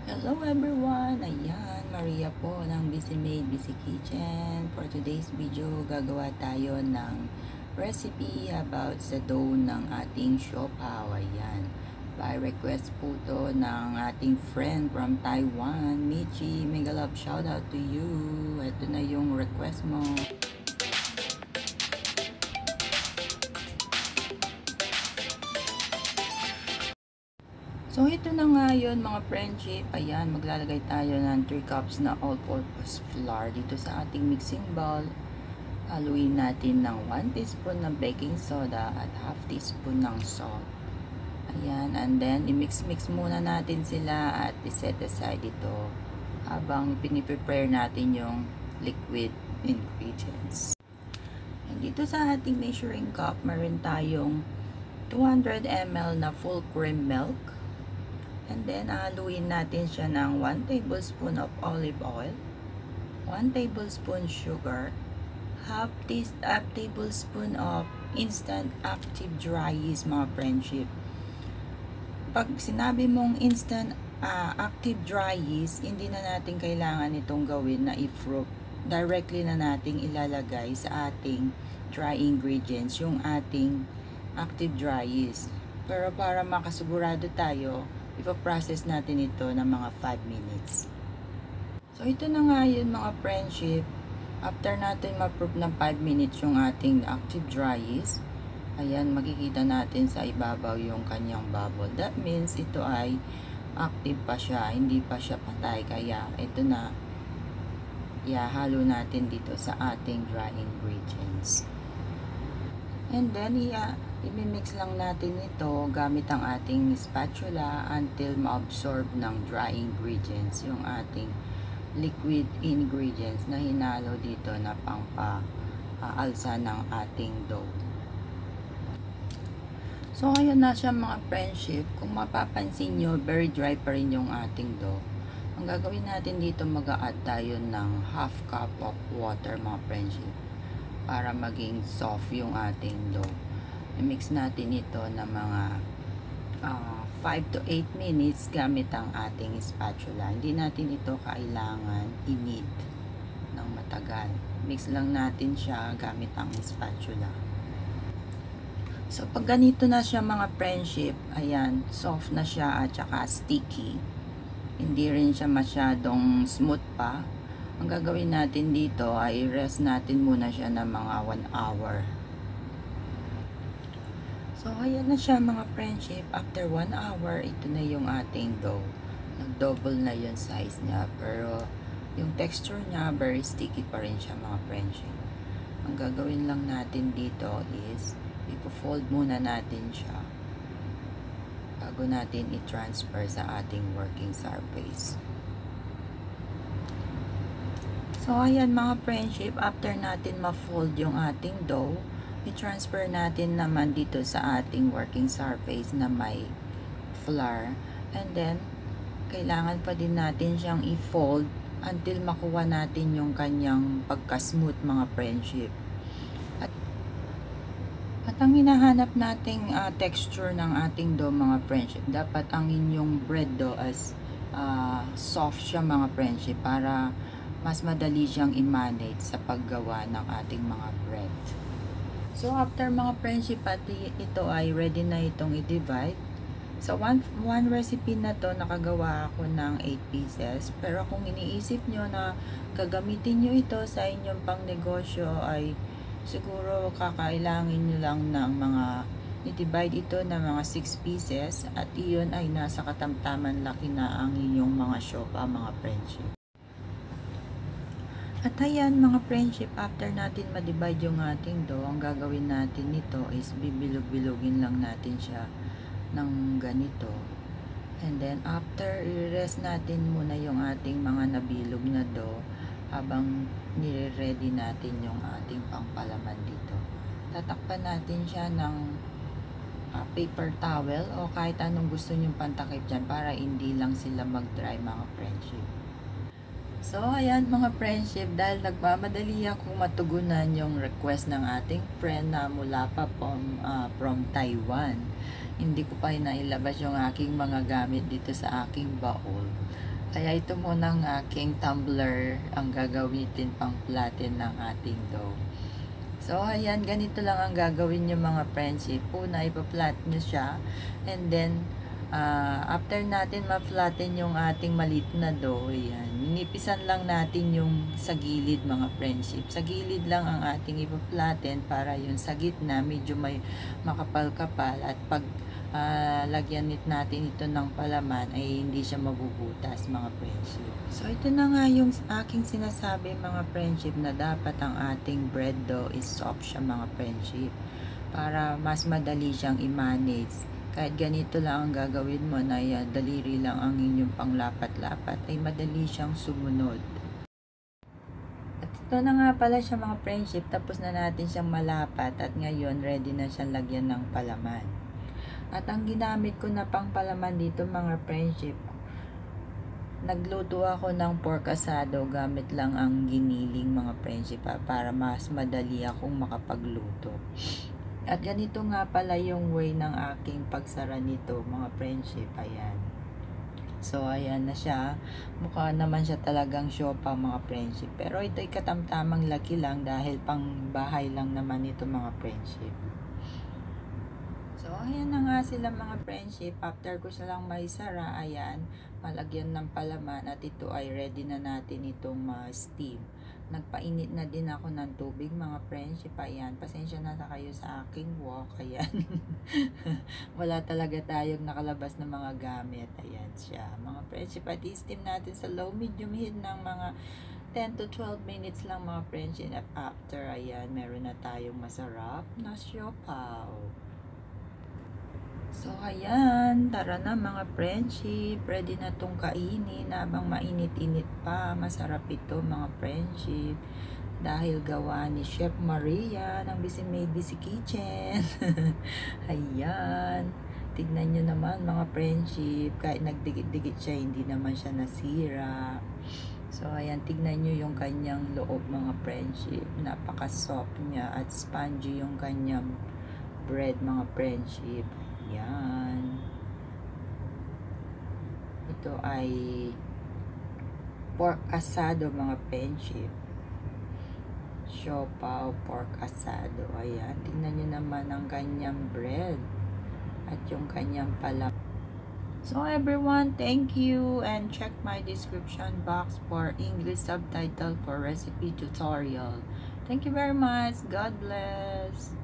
Hello everyone! Ayan, Maria po ng Busy Maid Busy Kitchen. For today's video, gagawa tayo ng recipe about sa dough ng ating siopaw. Ayan, by request po to ng ating friend from Taiwan, Michi. Mega love shout out to you. Ito na yung request mo. So, ito na nga yun mga friendship. Ayan, maglalagay tayo ng 3 cups na all-purpose flour dito sa ating mixing bowl. Haluin natin ng 1 teaspoon ng baking soda at half teaspoon ng salt. Ayan, and then i-mix-mix muna natin sila at i-set aside ito habang piniprepare natin yung liquid ingredients. And dito sa ating measuring cup, meron tayong 200 ml na full cream milk. And then, haluin natin siya ng 1 tablespoon of olive oil, 1 tablespoon sugar, half tablespoon of instant active dry yeast, mga friendship. Pag sinabi mong instant active dry yeast, hindi na natin kailangan itong gawin na i-froth. Directly na nating ilalagay sa ating dry ingredients, yung ating active dry yeast. Pero para makasigurado tayo, ipaprocess natin ito ng mga 5 minutes. So, ito na nga yun mga friendship. After natin ma-proof ng 5 minutes yung ating active dry yeast, ayan, makikita natin sa ibabaw yung kanyang bubble. That means ito ay active pa siya, hindi pa siya patay. Kaya ito na, ihalo natin dito sa ating dry ingredients. And then, i-mix lang natin ito gamit ang ating spatula until ma-absorb ng dry ingredients yung ating liquid ingredients na hinalo dito na pang-aalsa ng ating dough. So, ayun na siya mga friendship. Kung mapapansin nyo, very dry pa rin yung ating dough. Ang gagawin natin dito, mag-a-add tayo ng half cup of water mga friendship para maging soft yung ating dough. I-mix natin ito na mga 5 to 8 minutes gamit ang ating spatula. Hindi natin ito kailangan i-knead ng matagal. Mix lang natin siya gamit ang spatula. So, pag ganito na siya mga friendship, ayan, soft na siya at saka sticky. Hindi rin siya masyadong smooth pa. Ang gagawin natin dito ay rest natin muna siya ng mga 1 hour. So, ayan na siya mga friendship. After 1 hour, ito na yung ating dough. Nag-double na yung size niya. Pero, yung texture niya, very sticky pa rin siya mga friendship. Ang gagawin lang natin dito is, ipo-fold muna natin siya bago natin i-transfer sa ating working surface. So, ayan mga friendship, after natin ma-fold yung ating dough, i-transfer natin naman dito sa ating working surface na may flour. And then, kailangan pa din natin siyang i-fold until makuha natin yung kanyang pagka-smooth mga friendship. At ang hinahanap nating texture ng ating dough mga friendship, dapat ang inyong bread dough as soft siya mga friendship para mas madali siyang i-manage sa paggawa ng ating mga bread. So, after mga friendship, pati ito ay ready na itong i-divide. Sa one recipe na to, nakagawa ako ng 8 pieces. Pero kung iniisip nyo na gagamitin nyo ito sa inyong pang negosyo, ay siguro kakailangan nyo lang ng mga i-divide ito ng mga 6 pieces. At iyon ay nasa katamtaman laki na ang inyong mga siopaw mga friendship. At ayan mga friendship, after natin ma-divide yung ating dough, ang gagawin natin nito is bibilog-bilogin lang natin siya ng ganito. And then after, i-rest natin muna yung ating mga nabilog na dough habang nire-ready natin yung ating pangpalaman dito. Tatakpan natin siya ng paper towel o kahit anong gusto nyong pantakip dyan para hindi lang sila mag-dry mga friendship. So, ayan mga friendship, dahil nagmamadali akong matugunan yung request ng ating friend na mula pa from Taiwan. Hindi ko pa nailabas yung aking mga gamit dito sa aking baul. Kaya ito munang aking tumbler ang gagamitin pang flatten ng ating dough. So, ayan, ganito lang ang gagawin nyo mga friendship. Una, ipa-flat nyo siya. And then, after natin ma-flatten yung ating maliit na dough, ayan, ninipisan lang natin yung sa gilid mga friendship. Sa gilid lang ang ating ipa-flatten para yung sa gitna medyo may makapal-kapal at pag lagyan natin ito ng palaman ay hindi siya mabubutas mga friendship. So ito na nga yung aking sinasabi mga friendship na dapat ang ating bread dough is soft siya mga friendship para mas madali siyang i-manage. Kahit ganito lang ang gagawin mo na daliri lang ang inyong panglapat-lapat ay madali siyang sumunod. At ito na nga pala siya mga friendship, tapos na natin siyang malapat at ngayon ready na siyang lagyan ng palaman. At ang ginamit ko na pang palaman dito mga friendship, nagluto ako ng pork asado gamit lang ang giniling mga friendship para mas madali akong makapagluto. At ganito nga pala yung way ng aking pagsara nito mga friendship. Ayan. So ayan na siya. Mukha naman siya talagang siopa mga friendship. Pero ito'y katamtamang laki lang dahil pang bahay lang naman ito mga friendship. So, ayan na nga sila mga friendship. After ko silang maisara, ayan, malagyan ng palaman at ito ay ready na natin itong steam. Nagpainit na din ako ng tubig mga friendship. Ayan, pasensya na kayo sa aking walk. Ayan. Wala talaga tayong nakalabas na mga gamit. Ayan siya. Mga friendship, at steam natin sa low medium heat ng mga 10 to 12 minutes lang mga friendship. At after, ayan, meron na tayong masarap na siopaw. So, ayan, tara na mga friendship, ready na tong kainin habang mainit-init pa. Masarap ito mga friendship dahil gawa ni Chef Maria ng Busy Made Busy Kitchen. Ayan, tignan nyo naman mga friendship, kahit nagdikit-dikit siya, hindi naman siya nasira. So, ayan, tignan nyo yung kanyang loob mga friendship, napaka-soft niya at spongy yung kanyang bread mga friendship. Yan. Ito ay pork asado mga friendship. Siopaw pork asado. Ayan. Tingnan nyo naman ang kanyang bread. At yung kanyang pala. So everyone, thank you. And check my description box for English subtitle for recipe tutorial. Thank you very much. God bless.